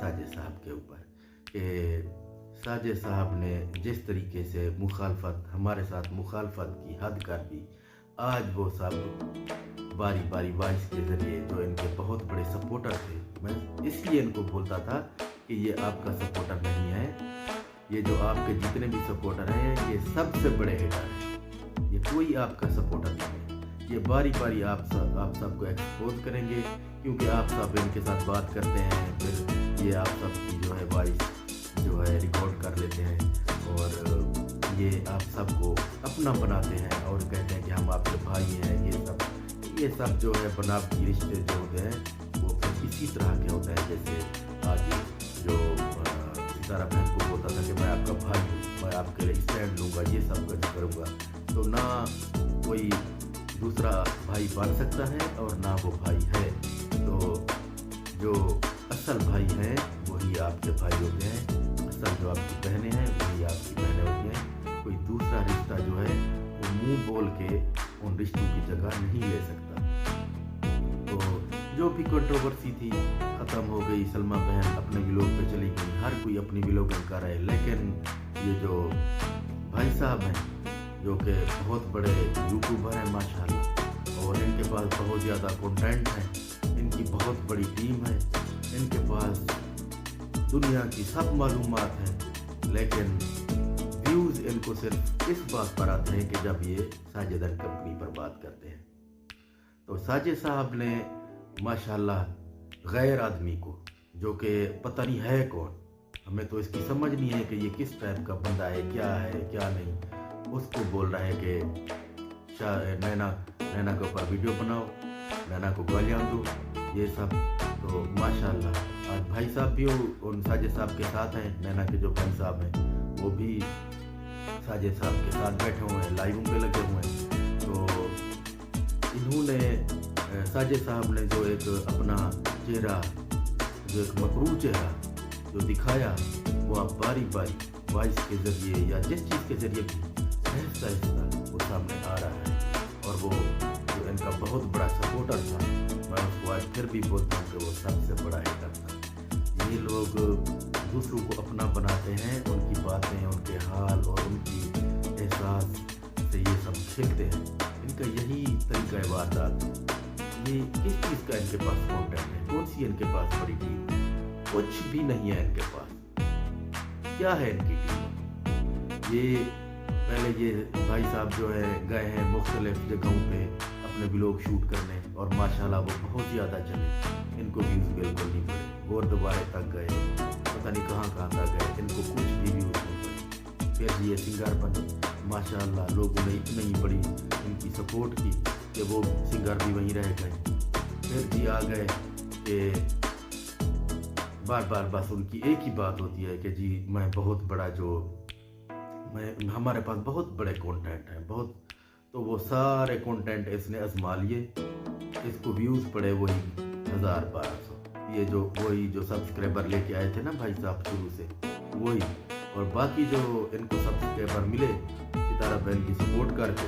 साजिद साहब के ऊपर कि साजिद साहब ने जिस तरीके से हमारे साथ मुखालफत की हद कर दी, आज वो सब बारी बारी वॉइस के ज़रिए जो इनके बहुत बड़े सपोर्टर थे, मैं इसलिए इनको बोलता था कि ये आपका सपोर्टर नहीं है, ये जो आपके जितने भी सपोर्टर हैं ये सबसे बड़े हेटर हैं, ये कोई आपका सपोर्टर नहीं है। ये बारी बारी आप सबको एक्सपोज करेंगे क्योंकि आप सब इनके साथ बात करते हैं, फिर ये आप सब की जो है वॉइस जो है रिकॉर्ड कर लेते हैं और ये आप सबको अपना बनाते हैं और कहते हैं कि हम आपके भाई हैं। ये सब जो है बनावटी रिश्ते जो होते हैं वो फिर इसी तरह के होते हैं। जैसे आज जो सितारा बहन को बोलता था कि मैं आपका भाई हूँ, मैं आपके लिए स्टैंड लूँगा, ये सब कुछ करूँगा, तो ना कोई दूसरा भाई बन सकता है और ना वो भाई है। तो जो असल भाई हैं वही आपके भाई होते हैं, असल जो आपकी बहनें हैं वही आपकी बहनें होती हैं। कोई दूसरा रिश्ता जो है वो मुंह बोल के उन रिश्तों की जगह नहीं ले सकता। तो जो भी कंट्रोवर्सी थी ख़त्म हो गई, सलमा बहन अपने व्लॉग पे चली गई, हर कोई अपनी व्लॉगिंग कर रहे। लेकिन ये जो भाई साहब हैं जो कि बहुत बड़े यूट्यूबर हैं माशाल्लाह, और इनके पास बहुत ज़्यादा कंटेंट है, इनकी बहुत बड़ी टीम है, इनके पास दुनिया की सब मालूमात हैं, लेकिन व्यूज़ इनको सिर्फ इस बात पर आते हैं कि जब ये साजिद एंड कंपनी पर बात करते हैं। तो साजिद साहब ने माशाल्लाह गैर आदमी को, जो कि पता नहीं है कौन, हमें तो इसकी समझ नहीं है कि ये किस टाइप का बंदा है क्या नहीं, उसको बोल रहा है कि नैना के ऊपर वीडियो बनाओ, नैना को गालियाँ दो, ये सब। तो माशाल्लाह आज भाई साहब भी उन साजिद साहब के साथ हैं, नैना के जो भाई साहब हैं वो भी साजिद साहब के साथ बैठे हुए हैं, लाइव पे लगे हुए हैं। तो इन्होंने साजिद साहब ने जो एक अपना चेहरा, जो एक मकरूह चेहरा जो दिखाया, वो आप बारी बारी वॉइस के ज़रिए या जिस चीज़ के ज़रिए भी आहिस्ता आहिस्ता वो सामने आ रहा है। और वो जो इनका बहुत बड़ा सपोर्टर था, मैं उसको आज फिर भी बोलता हूँ कि वो सबसे बड़ा हेटर था। ये लोग दूसरों को अपना बनाते हैं, उनकी बातें, उनके हाल और उनकी एहसास से ये सब खेलते हैं। इनका यही तरीका है वारदात। ये किस चीज़ का इनके पास कॉन्टेंट है, कौन सी इनके पास बड़ी टीम है? कुछ भी नहीं है इनके पास। क्या है इनकी टीम? ये पहले ये भाई साहब जो है गए हैं मुख्तलिफ जगहों पे अपने व्लॉग शूट करने, और माशाल्लाह वो बहुत ज़्यादा चले, इनको व्यूज़ बिल्कुल नहीं पड़े। गुरुद्वारे तक गए, पता नहीं कहाँ तक गए, इनको कुछ भी व्यूज़ नहीं पड़े। फिर ये सिंगर बने, माशाल्लाह लोगों ने इतनी बड़ी इनकी सपोर्ट की कि वो सिंगर भी वहीं रह गए। फिर जी आ गए कि बार बार बस उनकी एक ही बात होती है कि जी मैं बहुत बड़ा हमारे पास बहुत बड़े कंटेंट हैं बहुत। तो वो सारे कंटेंट इसने आजमा लिए, इसको व्यूज़ पड़े वही 1000-1200, ये जो वही जो सब्सक्राइबर लेके आए थे ना भाई साहब शुरू से वही, और बाकी जो इनको सब्सक्राइबर मिले सितारा बहन की सपोर्ट करके,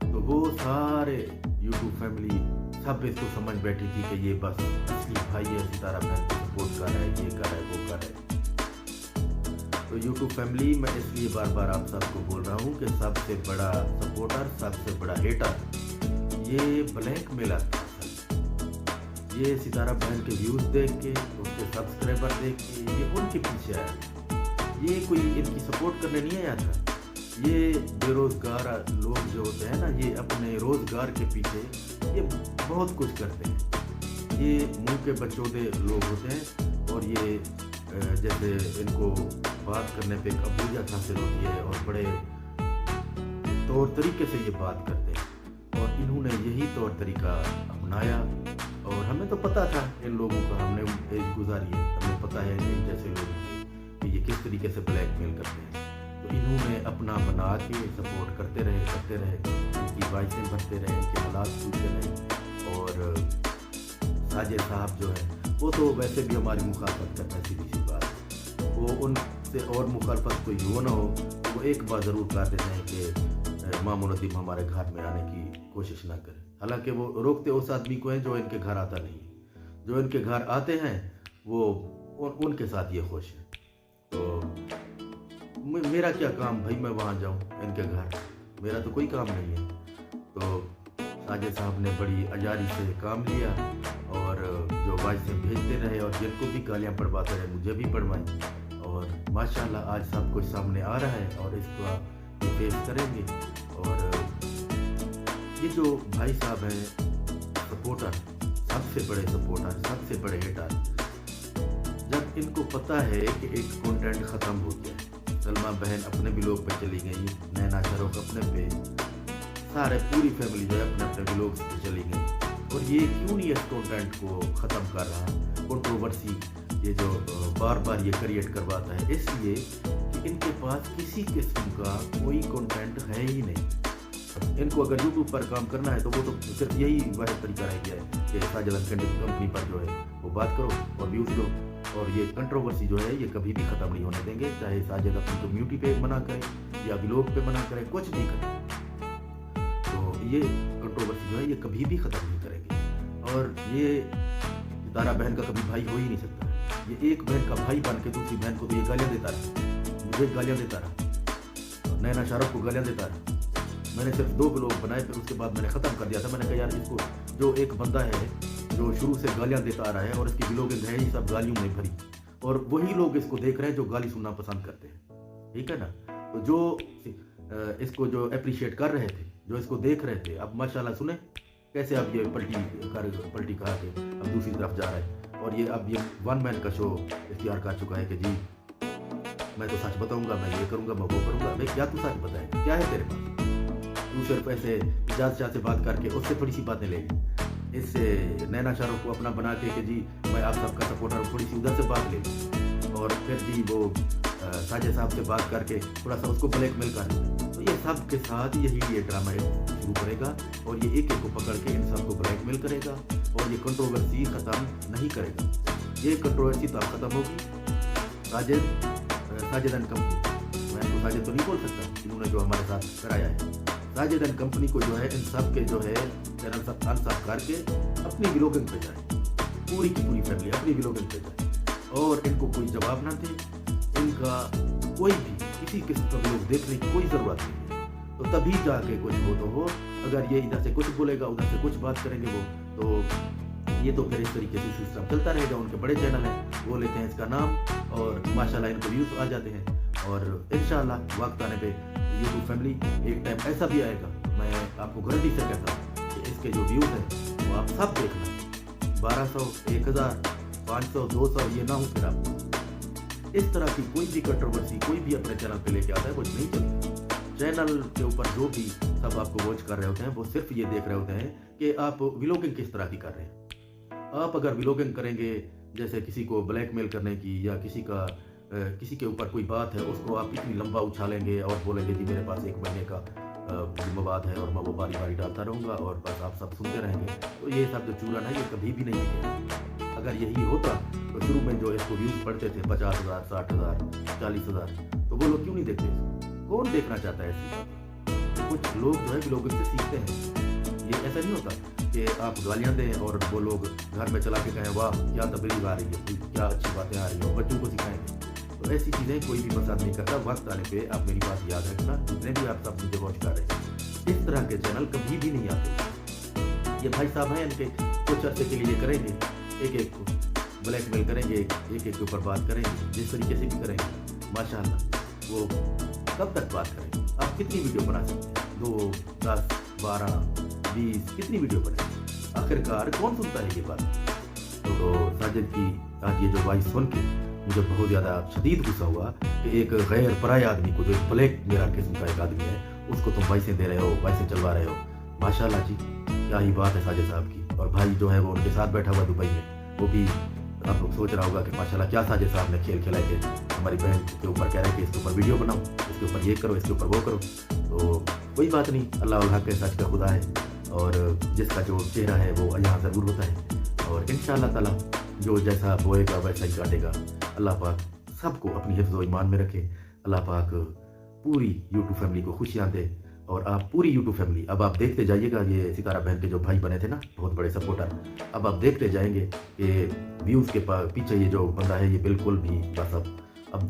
तो वो सारे यूट्यूब फैमिली सब इसको समझ बैठी थी कि ये बस असली भाई है, सितारा बहन को सपोर्ट कर रहा है, ये कर रहा है, वो कर रहा है। तो यूट्यूब फैमिली, मैं इसलिए बार बार आप सबको बोल रहा हूँ कि सबसे बड़ा सपोर्टर, सबसे बड़ा हेटर ये ब्लैक मेलर था। ये सितारा बहन के व्यूज़ देख के, उसके सब्सक्राइबर देख के ये उनके पीछे आया। ये कोई इनकी सपोर्ट करने नहीं आया था। ये बेरोज़गार लोग जो होते हैं ना, ये अपने रोज़गार के पीछे ये बहुत कुछ करते हैं। ये मुंह के बचौधे लोग होते हैं, और ये जैसे इनको बात करने पे एक अबूजत हासिल होती है और बड़े तौर तरीके से ये बात करते हैं, और इन्होंने यही तौर तरीका अपनाया। और हमें तो पता था इन लोगों का, हमने एज गुजारी है, हमें पता है इन जैसे लोग कि ये किस तरीके से ब्लैकमेल करते हैं। तो इन्होंने अपना बना के सपोर्ट करते रहे, इनकी वॉइसें भरते रहे, इनके हालात पूछते रहे। और साजिद साहब जो है वो तो वैसे भी हमारी मुखालफत करता है, सीधी सी बात। वो उनसे और मुखालफत कोई हो ना हो तो वो एक बार ज़रूर कर देते हैं कि मामून नदीम हमारे घर में आने की कोशिश ना करें। हालांकि वो रोकते उस आदमी को हैं जो इनके घर आता नहीं है। जो इनके घर आते हैं वो उनके साथ ये खुश है। तो मेरा क्या काम भाई, मैं वहाँ जाऊँ इनके घर, मेरा तो कोई काम नहीं है। तो साजिद साहब ने बड़ी अजारी से काम लिया और जो वॉइस भेजते रहे और जिनको भी गालियाँ पढ़वाते रहे मुझे भी पढ़वाई, और माशाल्लाह आज सब कुछ सामने आ रहा है और इसको ये फेस करेंगे। और ये जो भाई साहब हैं सपोर्टर, सबसे बड़े सपोर्टर, सबसे बड़े हेटर, जब इनको पता है कि एक कंटेंट ख़त्म हो गया, सलमा बहन अपने ब्लॉग पे चली गई, नैना शाहरुख अपने पे, सारे पूरी फैमिली जो है अपने अपने ब्लॉग्स पे चली गई, और ये क्यों नहीं इस कंटेंट को ख़त्म कर रहा? कंट्रोवर्सी ये जो बार बार ये क्रिएट करवाता है, इसलिए कि इनके पास किसी किस्म का कोई कंटेंट है ही नहीं। इनको अगर यूट्यूब पर काम करना है तो वो तो सिर्फ यही वाहिद तरीका रह गया है कि साजिद कंपनी पर जो है वो बात करो और व्यूज़ लो, और ये कंट्रोवर्सी जो है ये कभी भी ख़त्म नहीं होने देंगे, चाहे साजिद अपनी कम्युनिटी पे मना करे या ब्लॉग पे मना करे, कुछ भी करे। तो ये कंट्रोवर्सी जो है ये कभी भी ख़त्म नहीं करेंगे। और ये तारा बहन का कभी भाई हो ही नहीं सकता। ये एक बहन का भाई बन के दूसरी बहन को तो ये गालियाँ देता रहा, मुझे गालियाँ देता रहा, नैना शाहरुख को गालियाँ देता रहा। मैंने सिर्फ 2 ब्लॉग बनाए, फिर उसके बाद मैंने ख़त्म कर दिया था। मैंने कहा यार इसको, जो एक बंदा है जो शुरू से गालियाँ देता आ रहा है और इसकी ब्लॉगिंग है ही सब गालियों में भरी, और वही लोग इसको देख रहे हैं जो गाली सुनना पसंद करते हैं, ठीक है ना। तो जो इसको जो अप्रिशिएट कर रहे थे, जो इसको देख रहे थे, अब माशाल्लाह सुने कैसे अब ये पलटी कहा के अब दूसरी तरफ जा रहा है। और ये अब ये 1 मैन का शो इख्तियार कर चुका है कि जी मैं तो सच बताऊंगा, मैं ये करूंगा, मैं वो करूंगा। भाई क्या तू सच बताएगा, क्या है तेरे पास? तू सिर्फ ऐसे इजाज़ शाह से बात करके उससे थोड़ी सी बातें लेगी, इससे नैना शाहरुख को अपना बना के कि जी मैं आप सबका सपोर्टर हूँ, थोड़ी सी उधर से बात ले, और फिर जी वो साजिद साहब से बात करके थोड़ा सा उसको ब्लैकमेल कर। तो ये सब के साथ यही ये ड्रामा शुरू करेगा और ये एक एक को पकड़ के इन सबको ब्लैकमेल करेगा और ये कंट्रोवर्सी ख़त्म नहीं करेगा। ये कंट्रोवर्सी तो अब ख़त्म होगी। साजिद एंड कंपनी, मैं तो साजिद तो नहीं बोल सकता, इन्होंने जो हमारे साथ कराया है, साजिद एंड कंपनी को जो है इन सब के जो है चैनल सब अनसब करके अपनी ब्लॉगिंग पे जाए, पूरी की पूरी फैमिली अपनी ब्लॉगिंग पे जाए और इनको कोई जवाब ना दे, इनका कोई भी किसी किस्म का ब्लॉग देखने की कोई ज़रूरत नहीं है। तो तभी जाके कुछ हो तो हो। अगर ये इधर से कुछ बोलेगा उधर से कुछ बात करेंगे वो, तो ये तो फिर इस तरीके से सिस्टम चलता रहेगा। उनके बड़े चैनल हैं, वो लेते हैं इसका नाम और माशाल्लाह इनको व्यूज़ आ जाते हैं। और इंशाल्लाह वक्त आने पे यूट्यूब फैमिली एक टाइम ऐसा भी आएगा, मैं आपको गारंटी से कहता हूँ कि इसके जो व्यूज़ हैं वो आप सब देखना, 1200, 1000, 500, 200 ये ना हो फिर आपको इस तरह की कोई भी कंट्रोवर्सी कोई भी अपने चैनल पे लेके आता है, वो नहीं चलती। चैनल के ऊपर जो भी सब आपको वॉच कर रहे होते हैं वो सिर्फ ये देख रहे होते हैं कि आप व्लॉगिंग किस तरह की कर रहे हैं। आप अगर व्लॉगिंग करेंगे जैसे किसी को ब्लैकमेल करने की या किसी के ऊपर कोई बात है उसको आप इतनी लंबा उछालेंगे और बोलेंगे कि मेरे पास 1 महीने का मवाद है और मैं वो बारी बारी डालता रहूँगा और बस आप सब सुनते रहेंगे, तो ये सब जो चूरन है ये कभी भी नहीं दिखेगा। अगर यही होता तो शुरू में जो इसको व्यूज़ पढ़ते थे 50,000, 60,000, 40,000, तो वो लोग क्यों नहीं देखते इसको? कौन देखना चाहता है ऐसी बात? कुछ लोग जो है ब्लॉगिंग से सीखते हैं। ये ऐसा नहीं होता कि आप गालियाँ दें और वो लोग घर में चला के कहें वाह क्या तबलीग आ रही है, क्या अच्छी बातें आ रही हैं, बच्चों को सिखाएंगे। तो ऐसी चीज़ें कोई भी पसंद नहीं करता। वक्त आने पे आप मेरी बात याद रखना, जितने भी आप सब मुझे वॉच कर रहे हैं, इस तरह के चैनल कभी भी नहीं आते। ये भाई साहब हैं, इनके कुछ अर्से के लिए करेंगे, एक को ब्लैकमेल करेंगे, एक के ऊपर बात करेंगे, जिस तरीके से भी करेंगे माशाल्लाह। वो कब तक बात करेंगे? आप कितनी वीडियो बना सकते हैं? 2, 10, 12, 20 कितनी वीडियो बनेगी? आखिरकार कौन सुनता है ये बात? तो साजिद की आज ये जो वॉइस सुन के मुझे बहुत ज़्यादा शदीद गुस्सा हुआ कि एक गैर पराये आदमी को, जो एक ब्लैक मेरा किस्म का एक आदमी है, उसको तुम वॉइसें दे रहे हो, वॉइसें चलवा रहे हो। माशाल्लाह जी, क्या ही बात है साजिद साहब की। और भाई जो है वो उनके साथ बैठा हुआ दुबई में, वो भी आप लोग सोच रहा होगा कि माशाल्लाह क्या साजिद साहब ने खेल खेला के हमारी बहन के ऊपर कह रहे हैं कि इसके ऊपर वीडियो बनाओ, इसके ऊपर ये करो, इसके ऊपर वो करो। तो कोई बात नहीं, अल्लाह के सच का खुदा है और जिसका जो चेहरा है वो यहाँ ज़रूर होता है। और इंशाअल्लाह ताला जो जैसा बोएगा वैसा ही काटेगा। अल्लाह पाक सबको अपनी हिफ्ज़ व ईमान में रखे। अल्लाह पाक पूरी यूट्यूब फैमिली को खुशियाँ दे اور آپ پوری یوٹیوب فیملی، اب آپ دیکھتے جائیے گا، یہ ستارہ بہن کے جو بھائی بنے تھے نا، بہت بڑے سپورٹر، اب آپ دیکھتے جائیں گے کہ ویوز کے پیچھے یہ جو بندہ ہے یہ بالکل بھی بس اب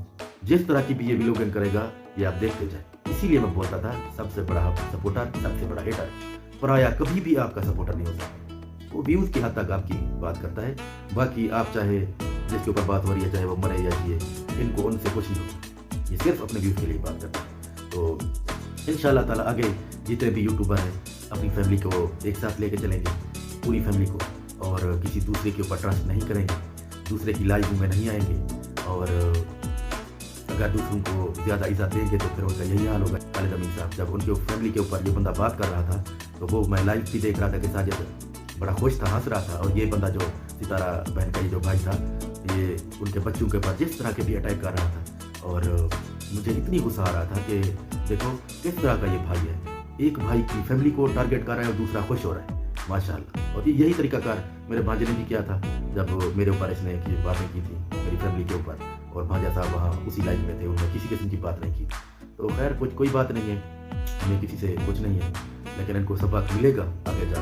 جس طرح کی بھی یہ ویلوگنگ کرے گا یہ آپ دیکھتے جائیں. اسی لیے میں بولتا تھا سب سے بڑا سپورٹر سب سے بڑا ہیٹر پرایا کبھی بھی آپ کا سپورٹر نہیں ہو سکتا. وہ ویوز کی حد تک آپ کی بات کرتا ہے، باقی آپ چاہے جس کے اوپر بات ہو رہی ہے چاہے وہ مرے یا جیے، ان سے کچھ نہیں ہوتا، یہ صرف اپنے ویوز کے لیے بات کرتا ہے. تو انشاءاللہ تعالیٰ آگے جتنے بھی یوٹیوبر ہیں اپنی فیملی کو ایک ساتھ لے کے چلیں گے، پوری فیملی کو، اور کسی دوسرے کے اوپر ٹرسٹ نہیں کریں گے، دوسرے کی لائف میں نہیں آئیں گے، اور اگر دوسروں کو زیادہ عزت دیں گے تو پھر ان کا یہی حال ہوگا. خالد امین صاحب جب ان کے فیملی کے اوپر یہ بندہ بات کر رہا تھا تو وہ میں لائف بھی دیکھ رہا تھا کہ ساجد بڑا خوش تھا، ہنس رہا تھا، اور یہ بندہ جو ستارہ بہن کا یہ جو بھائی تھا یہ ان کے بچوں کے اوپر جس طرح کے بھی اٹیک کر رہا تھا، اور مجھے اتنی غصہ آ رہا تھا کہ دیکھو کس طرح کا یہ بھائی ہے، ایک بھائی کی فیملی کو ٹارگٹ کر رہا ہے اور دوسرا خوش ہو رہا ہے ماشاءاللہ. اور یہی طریقہ کار میرے بھانجے نے بھی کیا تھا جب میرے اوپر اس نے باتیں کی تھی میری فیملی کے اوپر، اور بھانجا صاحب وہاں اسی لائن میں تھے، انہوں نے کسی قسم کی بات نہیں کی. تو خیر کوئی بات نہیں ہے، ہمیں کسی سے کچھ نہیں ہے، لیکن ان کو سبق ملے گا آگے جا